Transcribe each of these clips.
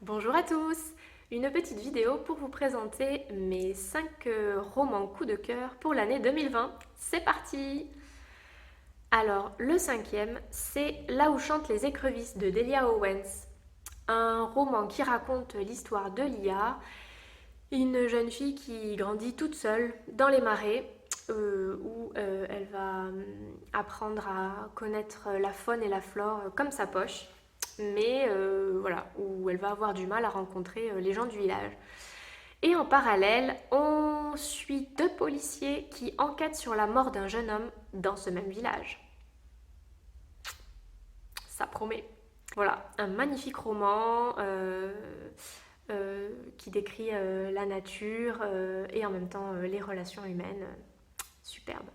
Bonjour à tous! Une petite vidéo pour vous présenter mes 5 romans coup de cœur pour l'année 2020. C'est parti! Alors, le cinquième, c'est Là où chantent les écrevisses de Delia Owens. Un roman qui raconte l'histoire de Lia, une jeune fille qui grandit toute seule dans les marais, où elle va apprendre à connaître la faune et la flore comme sa poche, mais voilà, où elle va avoir du mal à rencontrer les gens du village. Et en parallèle, on suit deux policiers qui enquêtent sur la mort d'un jeune homme dans ce même village. Ça promet. Voilà, un magnifique roman qui décrit la nature et en même temps les relations humaines. Superbe.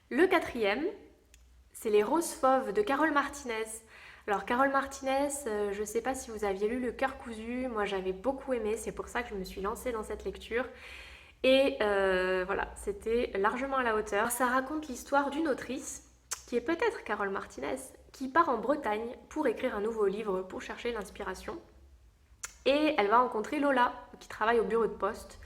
Le quatrième, c'est Les Roses Fauves de Carole Martinez. Alors Carole Martinez, je ne sais pas si vous aviez lu Le Cœur cousu, moi j'avais beaucoup aimé, c'est pour ça que je me suis lancée dans cette lecture. Et voilà, c'était largement à la hauteur. Ça raconte l'histoire d'une autrice, qui est peut-être Carole Martinez, qui part en Bretagne pour écrire un nouveau livre, pour chercher l'inspiration. Et elle va rencontrer Lola, qui travaille au bureau de poste,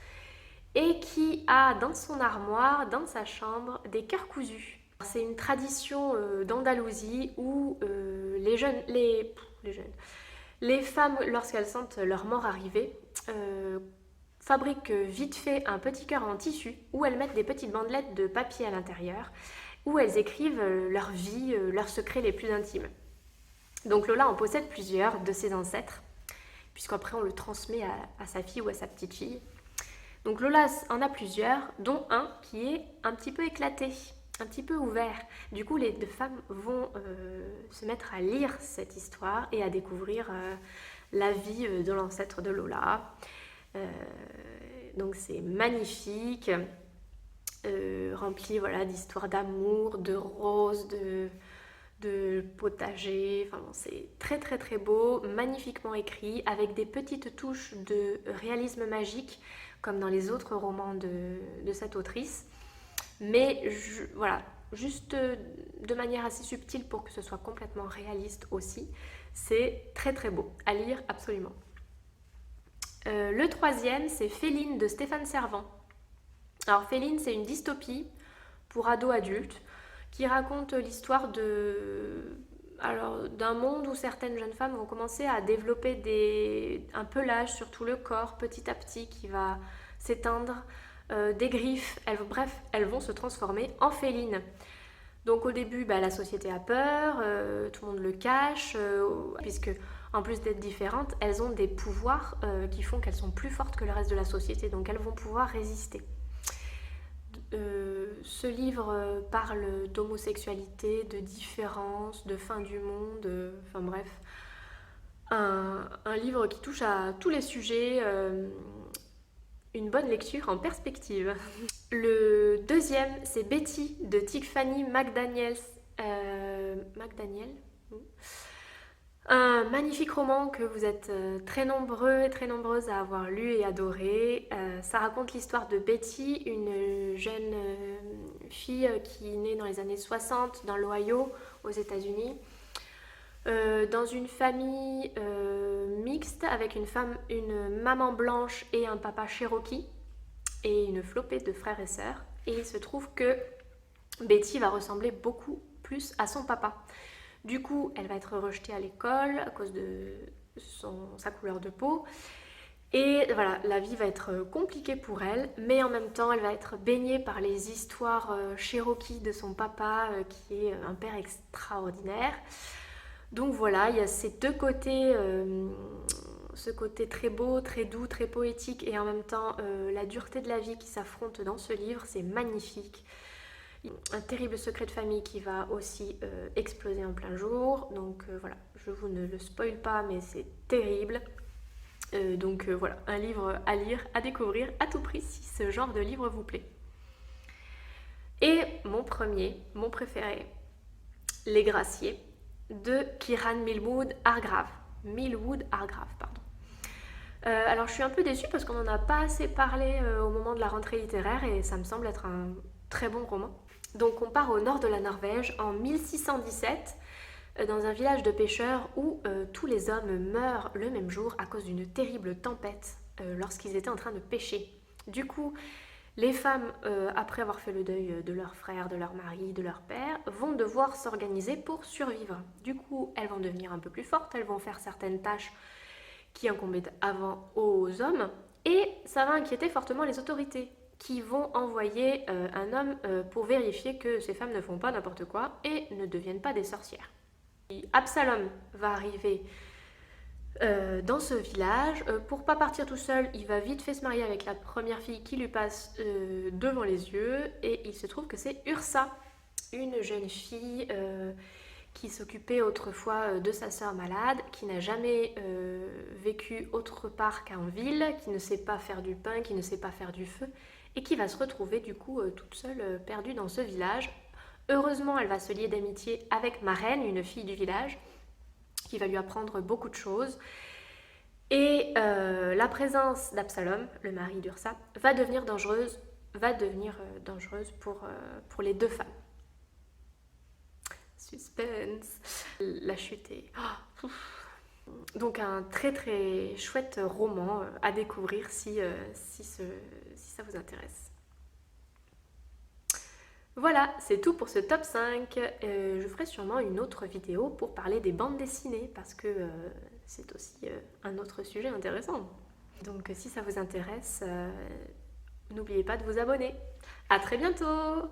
et qui a dans son armoire, dans sa chambre, des cœurs cousus. C'est une tradition d'Andalousie où les femmes, lorsqu'elles sentent leur mort arriver, fabriquent vite fait un petit cœur en tissu où elles mettent des petites bandelettes de papier à l'intérieur, où elles écrivent leur vie, leurs secrets les plus intimes. Donc Lola en possède plusieurs de ses ancêtres, puisqu'après on le transmet à sa fille ou à sa petite fille. Donc Lola en a plusieurs, dont un qui est un petit peu éclaté, un petit peu ouvert. Du coup, les deux femmes vont se mettre à lire cette histoire et à découvrir la vie de l'ancêtre de Lola. Donc c'est magnifique, rempli voilà, d'histoires d'amour, de roses, de potager. Enfin bon, c'est très très très beau, magnifiquement écrit, avec des petites touches de réalisme magique, comme dans les autres romans de cette autrice. Mais voilà, juste de manière assez subtile pour que ce soit complètement réaliste aussi. C'est très très beau, à lire absolument. Le troisième, c'est Féline de Stéphane Servan. Alors Féline, c'est une dystopie pour ados adultes qui raconte l'histoire d'un monde où certaines jeunes femmes vont commencer à développer un pelage sur tout le corps petit à petit qui va s'éteindre, des griffes, bref, elles vont se transformer en félines. Donc au début, la société a peur, tout le monde le cache, puisque en plus d'être différentes, elles ont des pouvoirs qui font qu'elles sont plus fortes que le reste de la société, donc elles vont pouvoir résister. Ce livre parle d'homosexualité, de différence, de fin du monde, enfin bref, un livre qui touche à tous les sujets, une bonne lecture en perspective. Le deuxième, c'est Betty de Tiffany McDaniel. Un magnifique roman que vous êtes très nombreux et très nombreuses à avoir lu et adoré. Ça raconte l'histoire de Betty, une jeune fille qui est née dans les années 60 dans l'Ohio, aux États-Unis, dans une famille mixte avec une maman blanche et un papa cherokee et une flopée de frères et sœurs. Et il se trouve que Betty va ressembler beaucoup plus à son papa. Du coup, elle va être rejetée à l'école à cause de sa couleur de peau. Et voilà, la vie va être compliquée pour elle, mais en même temps, elle va être baignée par les histoires Cherokee de son papa, qui est un père extraordinaire. Donc voilà, il y a ces deux côtés, ce côté très beau, très doux, très poétique, et en même temps la dureté de la vie qui s'affronte dans ce livre, c'est magnifique. Un terrible secret de famille qui va aussi exploser en plein jour. Donc voilà, je vous ne le spoil pas, mais c'est terrible. Donc voilà, un livre à lire, à découvrir à tout prix si ce genre de livre vous plaît. Et mon préféré, Les Graciers de Kieran Millwood Hargrave. Alors je suis un peu déçue parce qu'on n'en a pas assez parlé au moment de la rentrée littéraire et ça me semble être un très bon roman. Donc on part au nord de la Norvège en 1617 dans un village de pêcheurs où tous les hommes meurent le même jour à cause d'une terrible tempête lorsqu'ils étaient en train de pêcher. Du coup, les femmes, après avoir fait le deuil de leur frère, de leur mari, de leur père, vont devoir s'organiser pour survivre. Du coup, elles vont devenir un peu plus fortes, elles vont faire certaines tâches qui incombaient avant aux hommes, et ça va inquiéter fortement les autorités, qui vont envoyer un homme pour vérifier que ces femmes ne font pas n'importe quoi et ne deviennent pas des sorcières. Absalom va arriver dans ce village. Pour pas partir tout seul, il va vite fait se marier avec la première fille qui lui passe devant les yeux, et il se trouve que c'est Ursa, une jeune fille qui s'occupait autrefois de sa sœur malade, qui n'a jamais vécu autre part qu'en ville, qui ne sait pas faire du pain, qui ne sait pas faire du feu, et qui va se retrouver du coup toute seule, perdue dans ce village. Heureusement, elle va se lier d'amitié avec Maren, une fille du village, qui va lui apprendre beaucoup de choses. Et la présence d'Absalom, le mari d'Ursa, va devenir dangereuse, pour les deux femmes. Suspense. La chute est... Oh, donc un très très chouette roman à découvrir si ça vous intéresse. Voilà, c'est tout pour ce top 5. Je ferai sûrement une autre vidéo pour parler des bandes dessinées parce que c'est aussi un autre sujet intéressant. Donc si ça vous intéresse, n'oubliez pas de vous abonner. À très bientôt!